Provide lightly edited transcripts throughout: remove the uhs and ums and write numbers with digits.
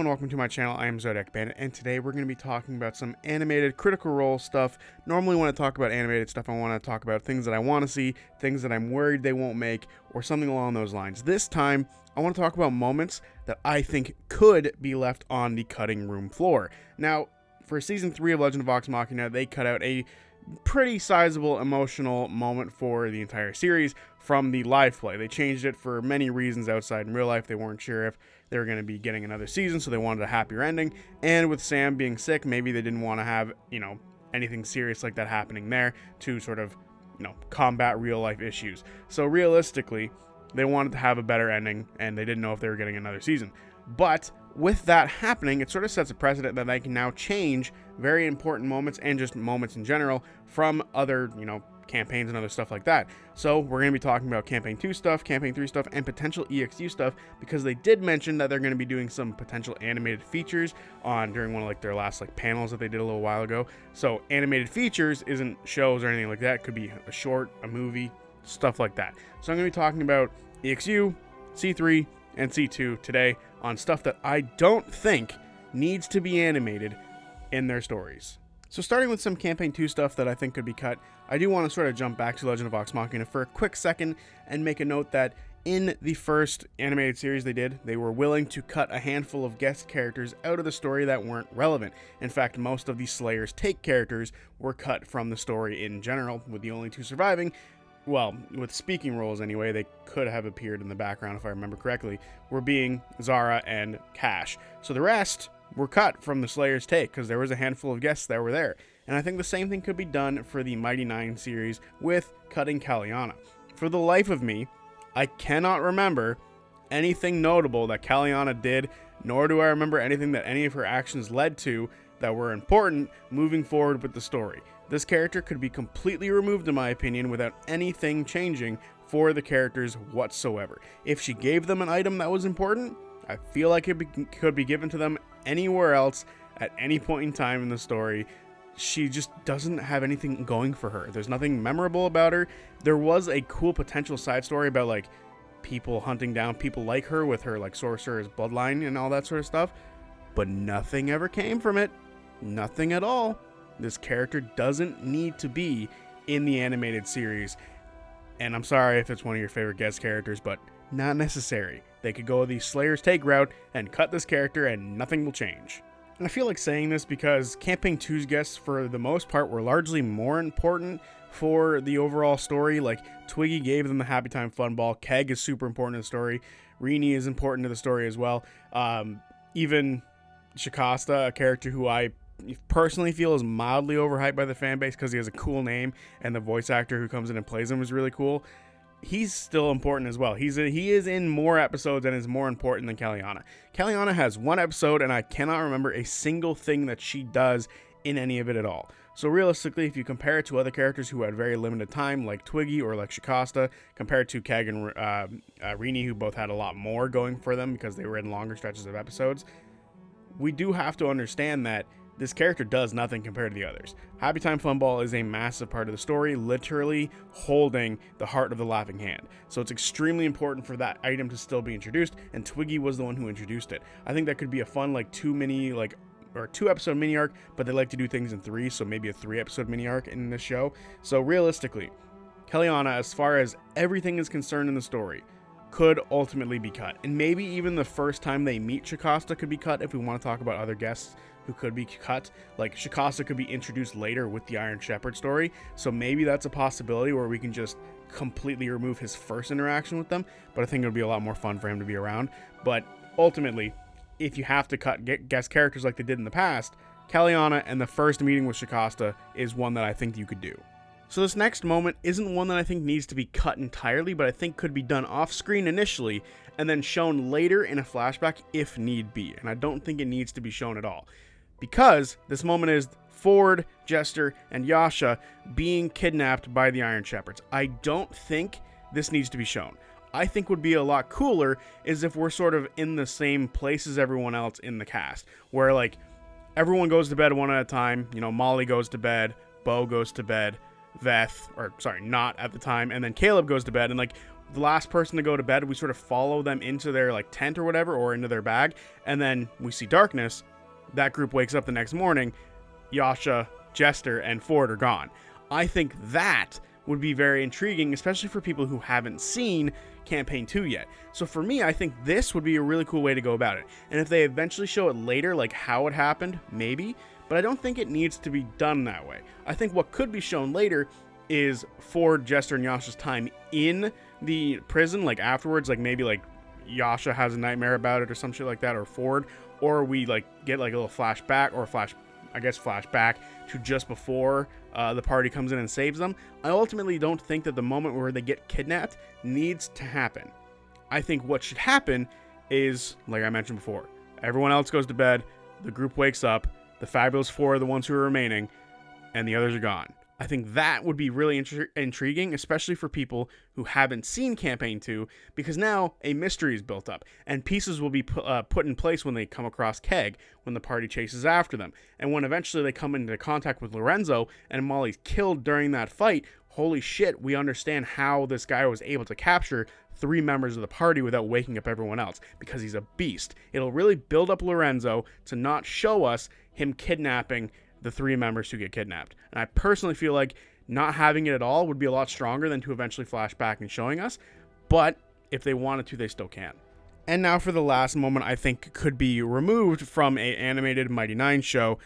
and welcome to my channel. I am Zodiac Bandit, and today we're going to be talking about some animated Critical Role stuff. Normally when I talk about animated stuff, I want to talk about things that I want to see, things that I'm worried they won't make, or something along those lines. This time, I want to talk about moments that I think could be left on the cutting room floor. Now, for Season 3 of Legend of Vox Machina, they cut out a pretty sizable emotional moment for the entire series from the live play. They changed it for many reasons outside in real life. They weren't sure if they were going to be getting another season, so they wanted a happier ending. And with Sam being sick, maybe they didn't want to have, anything serious like that happening there to sort of, combat real life issues. So realistically, they wanted to have a better ending, and they didn't know if they were getting another season. But with that happening, it sort of sets a precedent that they can now change very important moments and just moments in general from other, campaigns and other stuff like that. So we're going to be talking about Campaign 2 stuff, Campaign 3 stuff, and potential EXU stuff, because they did mention that they're going to be doing some potential animated features during one of their last panels that they did a little while ago. So animated features isn't shows or anything like that. It could be a short, a movie, stuff like that. So I'm going to be talking about EXU, C3, and C2 today on stuff that I don't think needs to be animated in their stories. So starting with some Campaign 2 stuff that I think could be cut, I do want to sort of jump back to Legend of Vox Machina for a quick second and make a note that in the first animated series they were willing to cut a handful of guest characters out of the story that weren't relevant. In fact, most of the Slayer's Take characters were cut from the story in general, with the only two surviving, well, with speaking roles anyway, they could have appeared in the background if I remember correctly, were being Zara and Cash. So the rest were cut from the Slayer's Take because there was a handful of guests that were there. And I think the same thing could be done for the Mighty Nein series with cutting Kaliana. For the life of me, I cannot remember anything notable that Kaliana did, nor do I remember anything that any of her actions led to that were important moving forward with the story. This character could be completely removed, in my opinion, without anything changing for the characters whatsoever. If she gave them an item that was important, I feel like it could be given to them anywhere else at any point in time in the story. She just doesn't have anything going for her. There's nothing memorable about her. There was a cool potential side story about people hunting down people like her with her sorcerer's bloodline and all that sort of stuff, but nothing ever came from it. Nothing at all. This character doesn't need to be in the animated series. And I'm sorry if it's one of your favorite guest characters, but not necessary. They could go the Slayer's Take route and cut this character and nothing will change. And I feel like saying this because Campaign 2's guests, for the most part, were largely more important for the overall story. Twiggy gave them the Happy Time Fun Ball. Keg is super important to the story. Rime is important to the story as well. Even Shikasta, a character who I personally feel is mildly overhyped by the fan base because he has a cool name and the voice actor who comes in and plays him is really cool. He's still important as well. He is in more episodes and is more important than Kaliana. Kaliana has one episode and I cannot remember a single thing that she does in any of it at all. So realistically, if you compare it to other characters who had very limited time, like Twiggy or like Shikasta, compared to Keg and Rine, who both had a lot more going for them because they were in longer stretches of episodes, we do have to understand that this character does nothing compared to the others. Happy Time Fun Ball is a massive part of the story, literally holding the heart of the Laughing Hand. So it's extremely important for that item to still be introduced, and Twiggy was the one who introduced it. I think that could be a fun 2-episode mini arc, but they like to do things in 3, so maybe a 3-episode mini arc in this show. So realistically, Kaliana, as far as everything is concerned in the story, could ultimately be cut. And maybe even the first time they meet Shikasta could be cut if we want to talk about other guests who could be cut. Shikasta could be introduced later with the Iron Shepherd story, so maybe that's a possibility where we can just completely remove his first interaction with them, but I think it would be a lot more fun for him to be around. But ultimately, if you have to cut guest characters like they did in the past, Kaliana and the first meeting with Shikasta is one that I think you could do. So this next moment isn't one that I think needs to be cut entirely, but I think could be done off screen initially and then shown later in a flashback if need be. And I don't think it needs to be shown at all, because this moment is Ford, Jester, and Yasha being kidnapped by the Iron Shepherds. I don't think this needs to be shown. I think would be a lot cooler is if we're sort of in the same place as everyone else in the cast, where everyone goes to bed one at a time. Molly goes to bed, Bo goes to bed, Not at the time, and then Caleb goes to bed, and the last person to go to bed, we sort of follow them into their like tent or whatever, or into their bag, and then we see darkness. That group wakes up the next morning. Yasha, Jester, and Ford are gone. I think that would be very intriguing, especially for people who haven't seen Campaign 2 yet. So for me, I think this would be a really cool way to go about it. And if they eventually show it later, like how it happened, maybe. But I don't think it needs to be done that way. I think what could be shown later is Ford, Jester, and Yasha's time in the prison, like afterwards, like maybe like Yasha has a nightmare about it or some shit like that, or Ford, or we like get like a little flashback or flashback to just before the party comes in and saves them. I ultimately don't think that the moment where they get kidnapped needs to happen. I think what should happen is, like I mentioned before, everyone else goes to bed, the group wakes up, the Fabulous Four are the ones who are remaining, and the others are gone. I think that would be really intriguing, especially for people who haven't seen Campaign 2, because now a mystery is built up, and pieces will be put in place when they come across Keg, when the party chases after them, and when eventually they come into contact with Lorenzo, and Molly's killed during that fight. Holy shit, we understand how this guy was able to capture 3 members of the party without waking up everyone else, because he's a beast. It'll really build up Lorenzo to not show us him kidnapping the 3 members who get kidnapped. And I personally feel like not having it at all would be a lot stronger than to eventually flash back and showing us. But if they wanted to, they still can. And now for the last moment I think could be removed from a animated Mighty Nein show.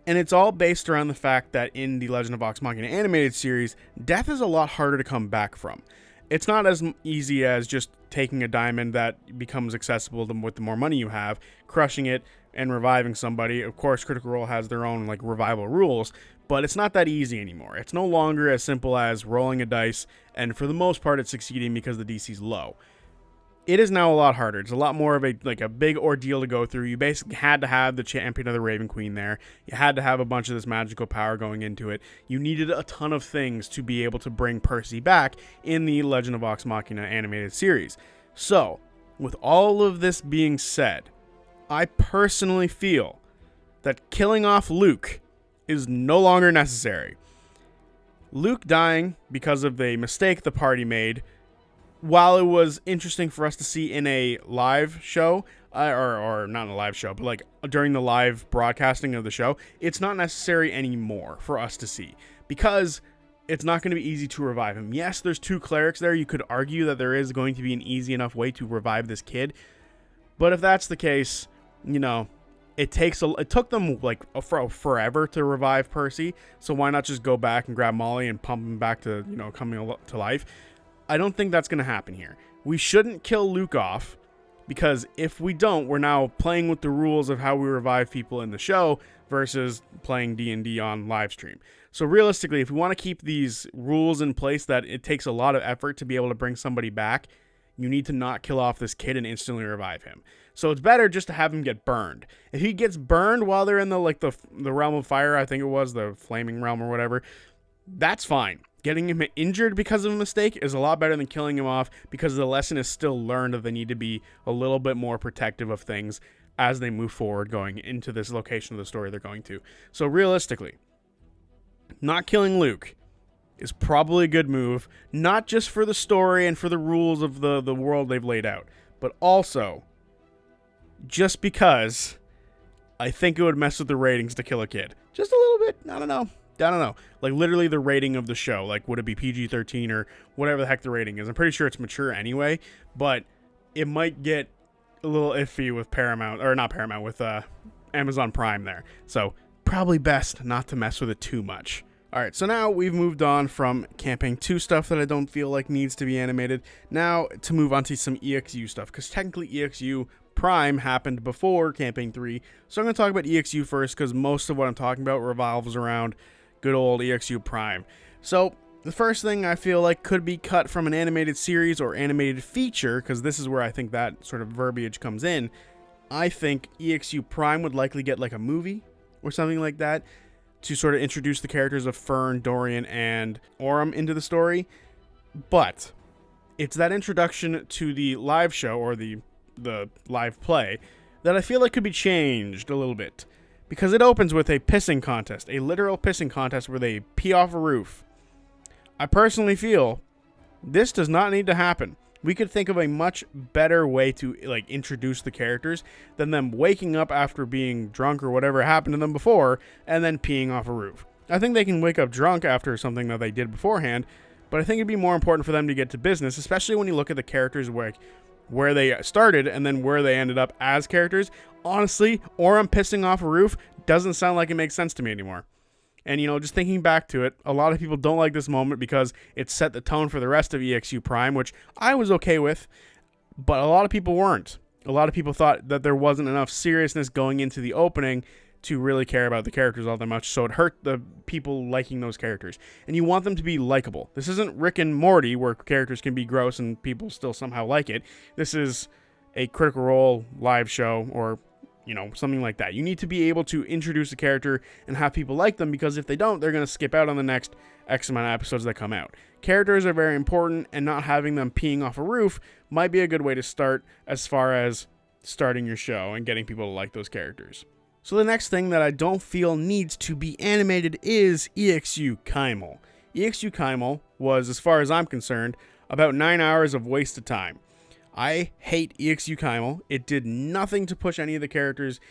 And it's all based around the fact that in the Legend of Vox Machina animated series, death is a lot harder to come back from. It's not as easy as just taking a diamond that becomes accessible with the more money you have, crushing it, and reviving somebody. Of course, Critical Role has their own like revival rules, but it's not that easy anymore. It's no longer as simple as rolling a dice, and for the most part, it's succeeding because the DC's low. It is now a lot harder. It's a lot more of a big ordeal to go through. You basically had to have the champion of the Raven Queen there. You had to have a bunch of this magical power going into it. You needed a ton of things to be able to bring Percy back in the Legend of Vox Machina animated series. So, with all of this being said, I personally feel that killing off Luke is no longer necessary. Luke dying because of a mistake the party made, while it was interesting for us to see in a live show, or not in a live show, but like during the live broadcasting of the show, it's not necessary anymore for us to see, because it's not going to be easy to revive him. Yes, there's 2 clerics there. You could argue that there is going to be an easy enough way to revive this kid, but if that's the case, you know, it took them like forever to revive Percy, so why not just go back and grab Molly and pump him back to, you know, coming to life? I don't think that's going to happen here. We shouldn't kill Luke off, because if we don't, we're now playing with the rules of how we revive people in the show versus playing D&D on live stream. So realistically, if we want to keep these rules in place that it takes a lot of effort to be able to bring somebody back, you need to not kill off this kid and instantly revive him. So it's better just to have him get burned. If he gets burned while they're in the realm of fire, I think it was the flaming realm or whatever, that's fine. Getting him injured because of a mistake is a lot better than killing him off, because the lesson is still learned that they need to be a little bit more protective of things as they move forward going into this location of the story they're going to. So realistically, not killing Luke is probably a good move, not just for the story and for the rules of the world they've laid out, but also just because I think it would mess with the ratings to kill a kid. Just a little bit. I don't know. Like, literally the rating of the show. Like, would it be PG-13 or whatever the heck the rating is? I'm pretty sure it's mature anyway, but it might get a little iffy with with Amazon Prime there. So, probably best not to mess with it too much. Alright, so now we've moved on from Campaign 2 stuff that I don't feel like needs to be animated. Now, to move on to some EXU stuff, because technically EXU Prime happened before Campaign 3. So I'm going to talk about EXU first, because most of what I'm talking about revolves around good old EXU Prime. So, the first thing I feel like could be cut from an animated series or animated feature, because this is where I think that sort of verbiage comes in, I think EXU Prime would likely get like a movie or something like that to sort of introduce the characters of Fern, Dorian, and Aurum into the story. But it's that introduction to the live show or the live play that I feel like could be changed a little bit. Because it opens with a pissing contest, a literal pissing contest where they pee off a roof. I personally feel This does not need to happen. We could think of a much better way to like introduce the characters than them waking up after being drunk or whatever happened to them before and then peeing off a roof. I think they can wake up drunk after something that they did beforehand, but I think it'd be more important for them to get to business, especially when you look at the characters where they started and then where they ended up as characters. Honestly, Orym pissing off a roof doesn't sound like it makes sense to me anymore. And, just thinking back to it, a lot of people don't like this moment because it set the tone for the rest of EXU Prime, which I was okay with, but a lot of people weren't. A lot of people thought that there wasn't enough seriousness going into the opening to really care about the characters all that much, so it hurt the people liking those characters. And you want them to be likable. This isn't Rick and Morty, where characters can be gross and people still somehow like it. This is a Critical Role live show, or something like that. You need to be able to introduce a character and have people like them, because if they don't, they're going to skip out on the next X amount of episodes that come out. Characters are very important, and not having them peeing off a roof might be a good way to start as far as starting your show and getting people to like those characters. So the next thing that I don't feel needs to be animated is EXU Kymal. EXU Kymal was, as far as I'm concerned, about 9 hours of wasted time. I hate EXU Kymal. It did nothing to push any of the characters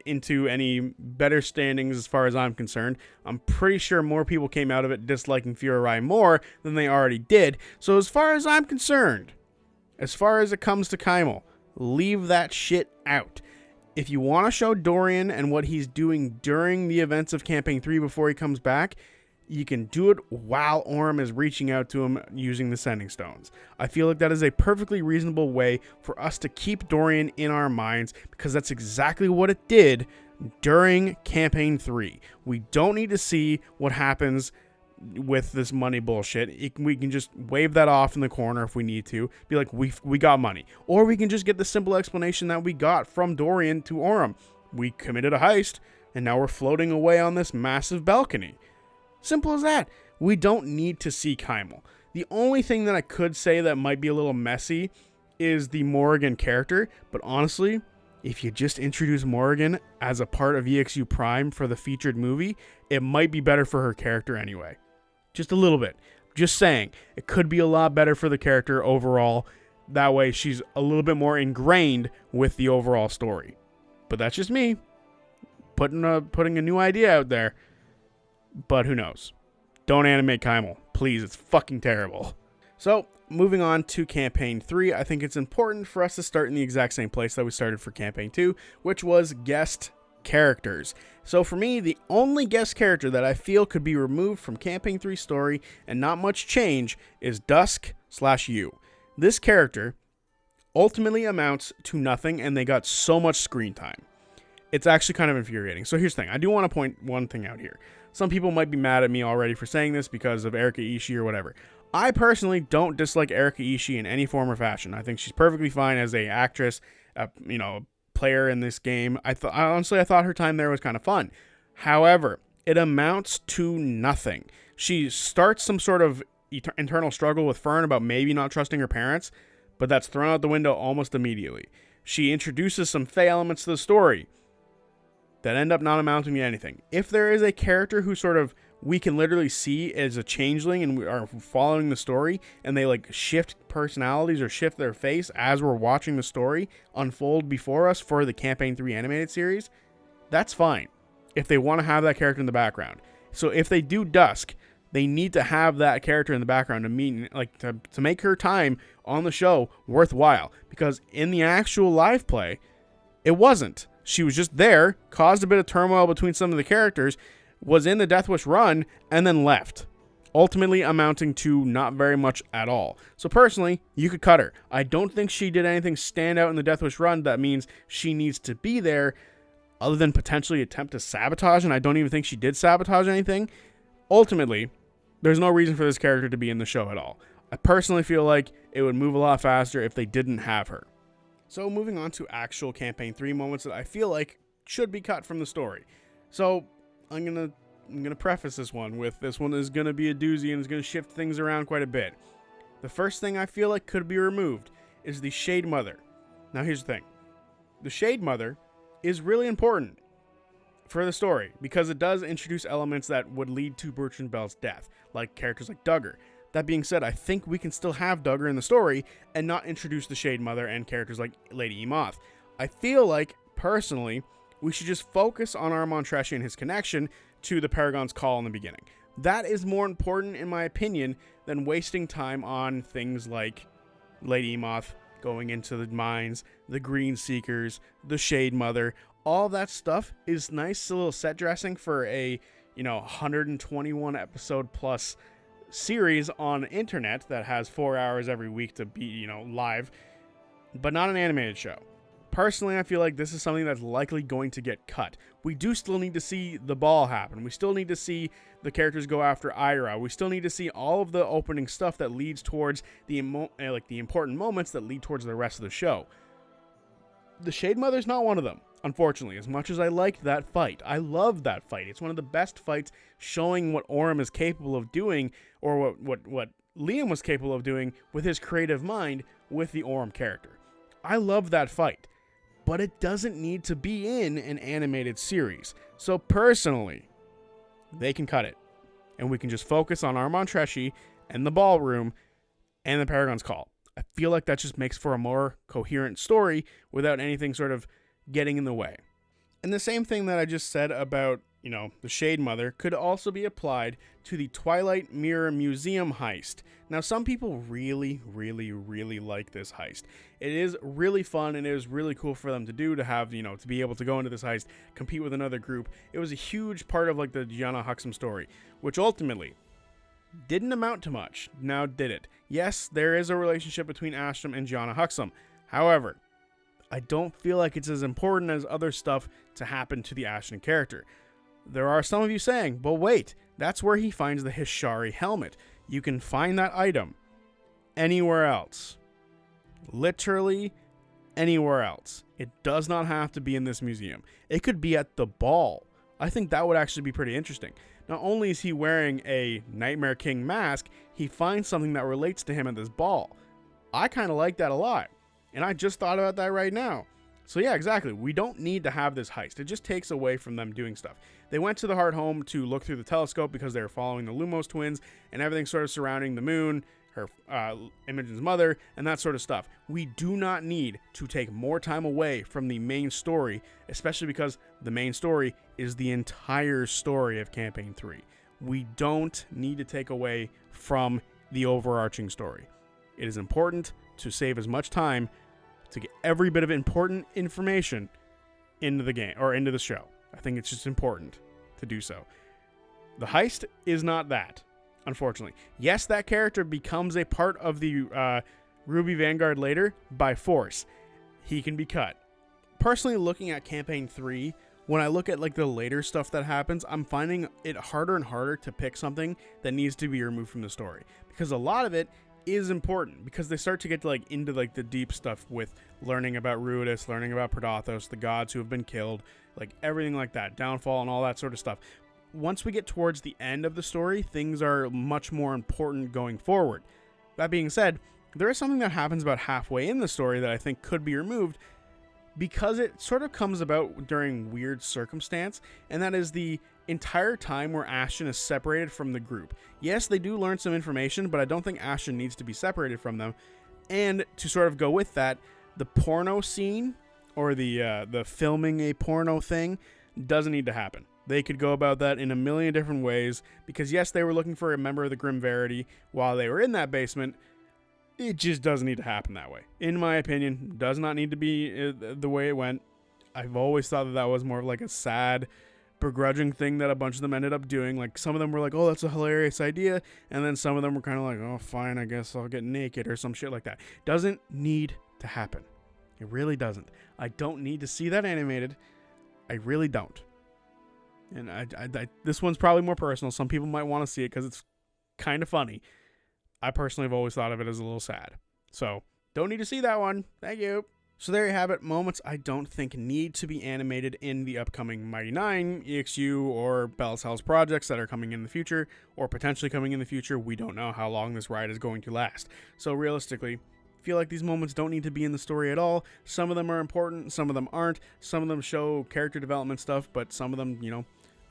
into any better standings as far as I'm concerned. I'm pretty sure more people came out of it disliking Rime more than they already did. So as far as I'm concerned, as far as it comes to Kymal, leave that shit out. If you want to show Dorian and what he's doing during the events of Campaign 3 before he comes back, you can do it while Orym is reaching out to him using the Sending Stones. I feel like that is a perfectly reasonable way for us to keep Dorian in our minds, because that's exactly what it did during Campaign 3. We don't need to see what happens with this money bullshit. We can just wave that off in the corner if we need to. Be like, we got money. Or we can just get the simple explanation that we got from Dorian to Orym. We committed a heist, and now we're floating away on this massive balcony. Simple as that. We don't need to see Kymal. The only thing that I could say that might be a little messy is the Morrigan character, but honestly, if you just introduce Morrigan as a part of EXU Prime for the featured movie, it might be better for her character anyway. Just a little bit. Just saying, it could be a lot better for the character overall. That way she's a little bit more ingrained with the overall story. But that's just me putting a new idea out there. But who knows? Don't animate Kymal. Please, it's fucking terrible. So, moving on to Campaign 3, I think it's important for us to start in the exact same place that we started for Campaign 2, which was guest characters. So for me, the only guest character that I feel could be removed from Campaign 3 story and not much change is Dusk/You. This character ultimately amounts to nothing, and they got so much screen time. It's actually kind of infuriating. So here's the thing. I do want to point one thing out here. Some people might be mad at me already for saying this because of Erika Ishii or whatever. I personally don't dislike Erika Ishii in any form or fashion. I think she's perfectly fine as a actress, player in this game. I thought her time there was kind of fun. However, it amounts to nothing. She starts some sort of internal struggle with Fern about maybe not trusting her parents, but that's thrown out the window almost immediately. She introduces some Fae elements to the story that end up not amounting to anything. If there is a character who we can literally see as a changeling and we are following the story, and they shift personalities or shift their face as we're watching the story unfold before us for the Campaign 3 animated series, that's fine. If they want to have that character in the background. So if they do Dusk, they need to have that character in the background to make her time on the show worthwhile. Because in the actual live play, it wasn't. She was just there, caused a bit of turmoil between some of the characters, was in the Death Wish run, and then left. Ultimately amounting to not very much at all. So personally, you could cut her. I don't think she did anything stand out in the Death Wish run that means she needs to be there, other than potentially attempt to sabotage, and I don't even think she did sabotage anything. Ultimately, there's no reason for this character to be in the show at all. I personally feel like it would move a lot faster if they didn't have her. So moving on to actual Campaign 3 moments that I feel like should be cut from the story. So I'm gonna preface this one with this one is gonna be a doozy and is gonna shift things around quite a bit. The first thing I feel like could be removed is the Shade Mother. Now here's the thing. The Shade Mother is really important for the story because it does introduce elements that would lead to Bertrand Bell's death, like characters like Duggar. That being said, I think we can still have Duggar in the story and not introduce the Shade Mother and characters like Lady Emoth. I feel like, personally, we should just focus on Armand Treshy and his connection to the Paragon's Call in the beginning. That is more important, in my opinion, than wasting time on things like Lady Emoth going into the mines, the Green Seekers, the Shade Mother. All that stuff is nice little set dressing for a 121 episode plus series on internet that has 4 hours every week to be live, but not an animated show. Personally, I feel like this is something that's likely going to get cut. We do still need to see the ball happen. We still need to see the characters go after Ira. We still need to see all of the opening stuff that leads towards the important moments that lead towards the rest of the show. The Shade Mother's not one of them, unfortunately. As much as I liked that fight, I love that fight. It's one of the best fights showing what Orym is capable of doing, or what Liam was capable of doing with his creative mind with the Orym character. I love that fight. But it doesn't need to be in an animated series. So personally, they can cut it. And we can just focus on Armand Treshy and the ballroom and the Paragon's Call. I feel like that just makes for a more coherent story without anything sort of getting in the way. And the same thing that I just said about, the Shade Mother could also be applied to the Twilight Mirror Museum heist. Now, some people really, really, really like this heist. It is really fun, and it is really cool for them to do, to have, to be able to go into this heist, compete with another group. It was a huge part of, the Gianna Huxham story, which ultimately didn't amount to much. Now, did it? Yes, there is a relationship between Ashton and Gianna Huxham. However, I don't feel like it's as important as other stuff to happen to the Ashton character. There are some of you saying, but wait, that's where he finds the Hishari helmet. You can find that item anywhere else. Literally anywhere else. It does not have to be in this museum. It could be at the ball. I think that would actually be pretty interesting. Not only is he wearing a Nightmare King mask, he finds something that relates to him at this ball. I kind of like that a lot. And I just thought about that right now. So yeah, exactly. We don't need to have this heist. It just takes away from them doing stuff. They went to the Heart Home to look through the telescope because they were following the Lumos twins and everything sort of surrounding the moon, her Imogen's mother, and that sort of stuff. We do not need to take more time away from the main story, especially because the main story is the entire story of Campaign 3. We don't need to take away from the overarching story. It is important to save as much time to get every bit of important information into the game or into the show. I think it's just important to do so. The heist is not that, unfortunately. Yes, that character becomes a part of the Ruby Vanguard later by force. He can be cut. Personally, looking at Campaign 3, when I look at the later stuff that happens, I'm finding it harder and harder to pick something that needs to be removed from the story, because a lot of it is important, because they start to get into the deep stuff with learning about Ruidus, learning about Predathos, the gods who have been killed, everything like that, downfall and all that sort of stuff. Once we get towards the end of the story, things are much more important going forward. That being said, there is something that happens about halfway in the story that I think could be removed, because it sort of comes about during weird circumstance, and that is the entire time where Ashton is separated from the group. Yes, they do learn some information, but I don't think Ashton needs to be separated from them. And to sort of go with that, the porno scene, or the filming a porno thing, doesn't need to happen. They could go about that in a million different ways, because yes, they were looking for a member of the Grim Verity while they were in that basement. It just doesn't need to happen that way. In my opinion, does not need to be the way it went. I've always thought that was more of a sad, begrudging thing that a bunch of them ended up doing. Some of them were oh, that's a hilarious idea, and then some of them were kind of oh, fine, I guess I'll get naked or some shit like that. Doesn't need to happen. It really doesn't. I don't need to see that animated. I really don't. And I this one's probably more personal. Some people might want to see it because it's kind of funny. I personally have always thought of it as a little sad. So, don't need to see that one. Thank you. So there you have it. Moments I don't think need to be animated in the upcoming Mighty 9, EXU, or Bell's House projects that are coming in the future, or potentially coming in the future. We don't know how long this ride is going to last. So realistically, I feel like these moments don't need to be in the story at all. Some of them are important, some of them aren't. Some of them show character development stuff, but some of them,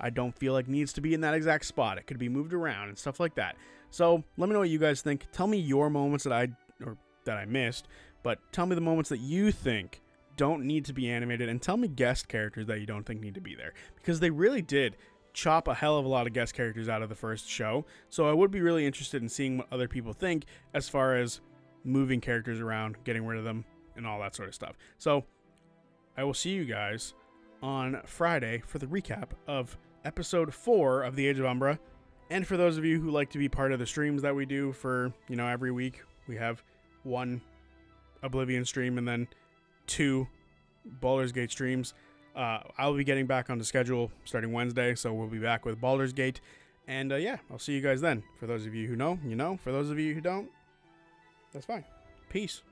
I don't feel like needs to be in that exact spot. It could be moved around and stuff like that. So let me know what you guys think. Tell me your moments that I missed, but tell me the moments that you think don't need to be animated, and tell me guest characters that you don't think need to be there, because they really did chop a hell of a lot of guest characters out of the first show. So I would be really interested in seeing what other people think as far as moving characters around, getting rid of them, and all that sort of stuff. So I will see you guys on Friday for the recap of episode 4 of the Age of Umbra. And for those of you who like to be part of the streams that we do for, every week, we have 1 Oblivion stream and then 2 Baldur's Gate streams. I'll be getting back on the schedule starting Wednesday, so we'll be back with Baldur's Gate. And yeah, I'll see you guys then. For those of you who know, you know. For those of you who don't, that's fine. Peace.